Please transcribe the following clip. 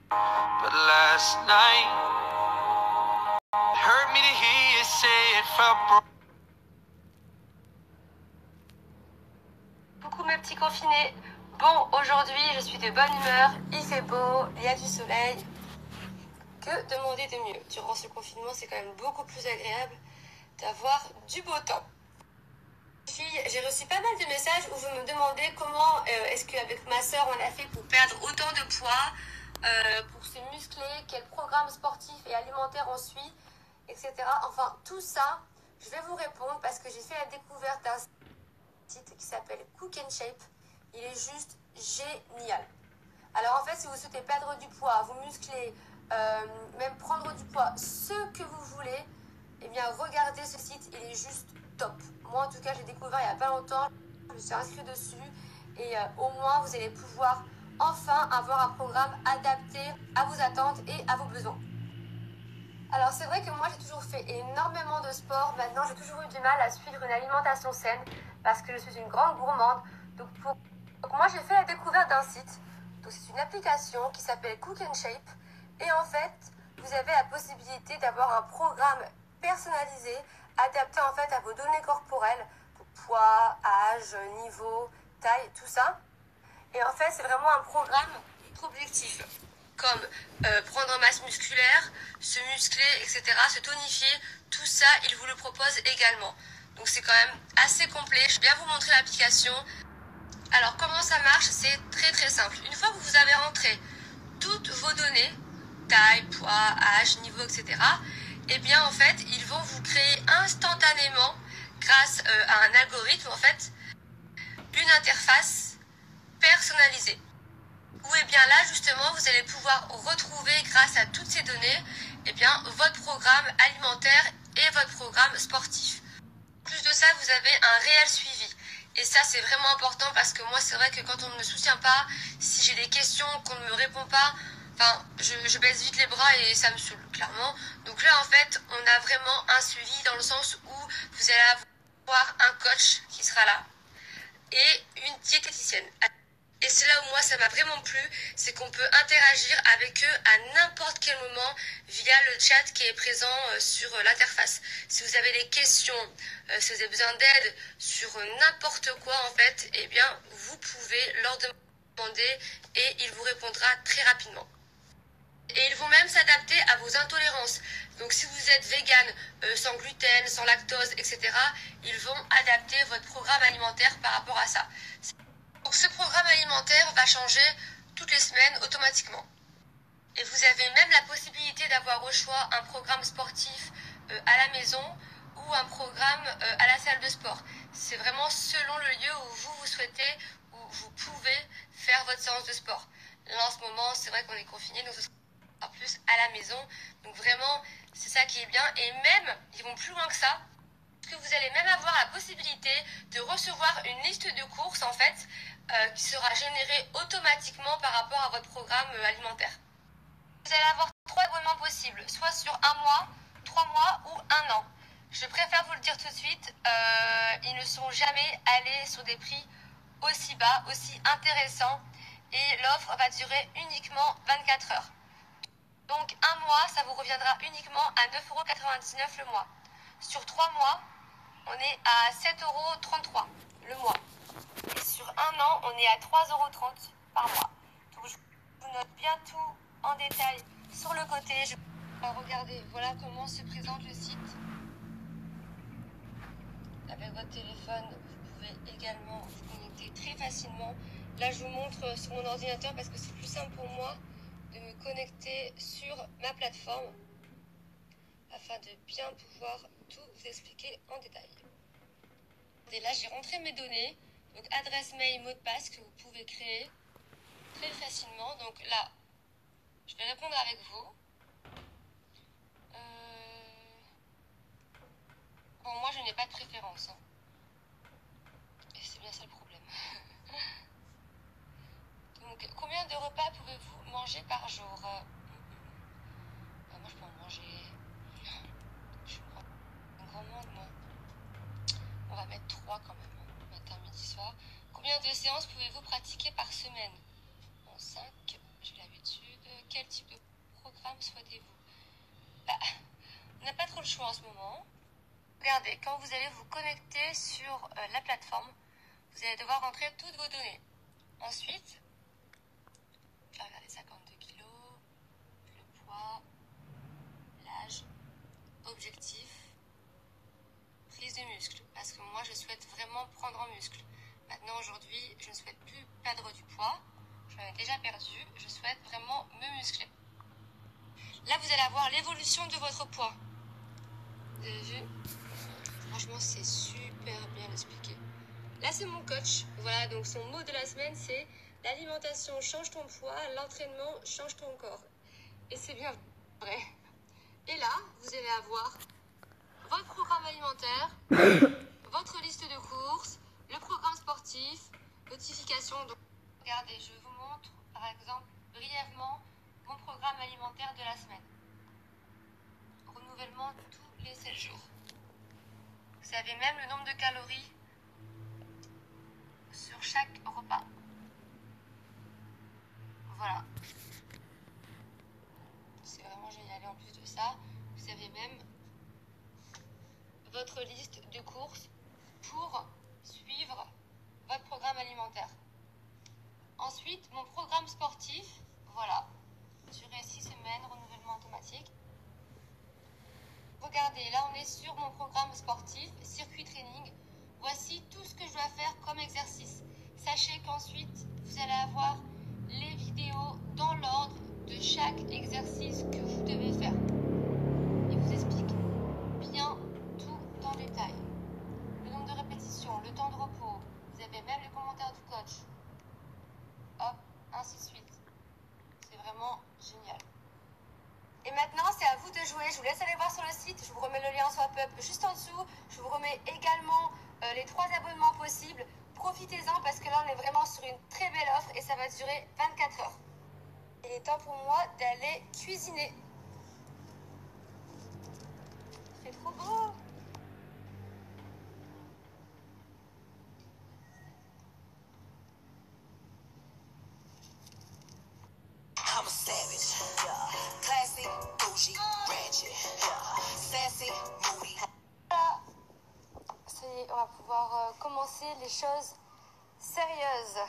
But last night hurt me to hear you say it felt broke. Coucou mes petits confinés. Bon, aujourd'hui je suis de bonne humeur, il fait beau, il y a du soleil. Que demander de mieux? Durant ce confinement, c'est quand même beaucoup plus agréable d'avoir du beau temps. J'ai reçu pas mal de messages où vous me demandez comment est-ce qu'avec ma soeur on a fait pour perdre autant de poids, pour se muscler, quel programme sportif et alimentaire on suit, etc. Enfin, tout ça, je vais vous répondre parce que j'ai fait la découverte d'un site qui s'appelle Cook and Shape. Il est juste génial. Alors en fait, si vous souhaitez perdre du poids, vous muscler, même prendre du poids, ce que vous voulez, eh bien regardez ce site, il est juste top. Moi en tout cas, j'ai découvert il n'y a pas longtemps, je me suis inscrite dessus et au moins vous allez pouvoir enfin avoir un programme adapté à vos attentes et à vos besoins. Alors c'est vrai que moi j'ai toujours fait énormément de sport, maintenant j'ai toujours eu du mal à suivre une alimentation saine parce que je suis une grande gourmande. Donc moi j'ai fait la découverte d'un site, donc c'est une application qui s'appelle Cook and Shape et en fait vous avez la possibilité d'avoir un programme personnalisé adapté en fait à vos données corporelles, poids, âge, niveau, taille, tout ça. Et en fait c'est vraiment un programme objectif comme prendre en masse musculaire, se muscler, etc., se tonifier, tout ça, il vous le propose également. Donc c'est quand même assez complet. Je vais bien vous montrer l'application. Alors comment ça marche? C'est très très simple. Une fois que vous avez rentré toutes vos données, taille, poids, âge, niveau, etc., eh bien en fait, ils vont vous créer instantanément, grâce à un algorithme, en fait, une interface personnalisée. Où eh bien là justement vous allez pouvoir retrouver grâce à toutes ces données eh bien votre programme alimentaire et votre programme sportif. En plus de ça, vous avez un réel suivi. Et ça c'est vraiment important parce que moi c'est vrai que quand on ne me soutient pas, si j'ai des questions qu'on ne me répond pas, enfin je baisse vite les bras et ça me saoule clairement. Donc là en fait on a vraiment un suivi dans le sens où vous allez avoir un coach qui sera là et une diététicienne. Et c'est là où moi ça m'a vraiment plu, c'est qu'on peut interagir avec eux à n'importe quel moment via le chat qui est présent sur l'interface. Si vous avez des questions, si vous avez besoin d'aide sur n'importe quoi en fait, eh bien vous pouvez leur demander et il vous répondra très rapidement. Et ils vont même s'adapter à vos intolérances. Donc si vous êtes vegan, sans gluten, sans lactose, etc., ils vont adapter votre programme alimentaire par rapport à ça. Donc ce programme alimentaire va changer toutes les semaines automatiquement. Et vous avez même la possibilité d'avoir au choix un programme sportif à la maison ou un programme à la salle de sport. C'est vraiment selon le lieu où vous souhaitez, où vous pouvez faire votre séance de sport. Là en ce moment, c'est vrai qu'on est confiné, donc ce sera plus à la maison. Donc vraiment, c'est ça qui est bien. Et même, ils vont plus loin que ça. Que vous allez même avoir la possibilité de recevoir une liste de courses en fait qui sera générée automatiquement par rapport à votre programme alimentaire. Vous allez avoir 3 abonnements possibles, soit sur 1 mois, 3 mois ou 1 an. Je préfère vous le dire tout de suite, ils ne sont jamais allés sur des prix aussi bas, aussi intéressants et l'offre va durer uniquement 24 heures. Donc 1 mois, ça vous reviendra uniquement à 9,99 € le mois. Sur 3 mois, on est à 7,33 € le mois. Et sur 1 an, on est à 3,30 € par mois. Donc je vous note bien tout en détail sur le côté. Regardez, voilà comment se présente le site. Avec votre téléphone, vous pouvez également vous connecter très facilement. Là, je vous montre sur mon ordinateur parce que c'est plus simple pour moi de me connecter sur ma plateforme afin de bien pouvoir tout vous expliquer en détail. Et là, j'ai rentré mes données, donc adresse mail, mot de passe que vous pouvez créer très facilement. Donc là, je vais répondre avec vous. Bon, moi, je n'ai pas de préférence. Hein. Et c'est bien ça le problème. Donc, combien de repas pouvez-vous manger par jour? Moi, je peux en manger... Je suis une gourmande, moi. On va mettre 3 quand même, hein. Matin, midi, soir. Combien de séances pouvez-vous pratiquer par semaine? Bon, 5, j'ai l'habitude. quel type de programme souhaitez-vous? Bah, on n'a pas trop le choix en ce moment. Regardez, quand vous allez vous connecter sur la plateforme, vous allez devoir rentrer toutes vos données. Ensuite, je vais regarder 52 kg, le poids, l'âge, objectif, prise de muscle. Parce que moi, je souhaite vraiment prendre en muscle. Maintenant, aujourd'hui, je ne souhaite plus perdre du poids. J'en ai déjà perdu. Je souhaite vraiment me muscler. Là, vous allez avoir l'évolution de votre poids. Vous avez vu? Franchement, c'est super bien expliqué. Là, c'est mon coach. Voilà, donc son mot de la semaine, c'est l'alimentation change ton poids, l'entraînement change ton corps. Et c'est bien vrai. Et là, vous allez avoir votre programme alimentaire, votre liste de courses, le programme sportif, notification. Donc, regardez, je vous montre par exemple brièvement mon programme alimentaire de la semaine. Renouvellement tous les 7 jours. Vous savez même le nombre de calories sur chaque repas. Voilà. C'est vraiment génial. Et en plus de ça, vous avez même votre liste de courses pour suivre votre programme alimentaire. Ensuite, mon programme sportif, voilà, durée 6 semaines, renouvellement automatique. Regardez, là on est sur mon programme sportif, circuit training. Voici tout ce que je dois faire comme exercice. Sachez qu'ensuite, vous allez avoir les vidéos dans l'ordre de chaque exercice que vous devez faire. Il vous explique bien tout en détail. Le nombre de répétitions, le temps de repos. Vous avez même les commentaires du coach. Hop, ainsi de suite. C'est vraiment génial. Et maintenant, c'est à vous de jouer. Je vous laisse aller voir sur le site. Je vous remets le lien en swap up juste en dessous. Je vous remets également les 3 abonnements possibles. Profitez-en parce que là, on est vraiment sur une très belle offre et ça va durer 24 heures. Il est temps pour moi d'aller cuisiner. C'est trop beau. I'm a savage, yeah. Classy, bougie, ratchet, yeah. Sassy, moody. Voilà. Ça y est, on va pouvoir commencer les choses sérieuses.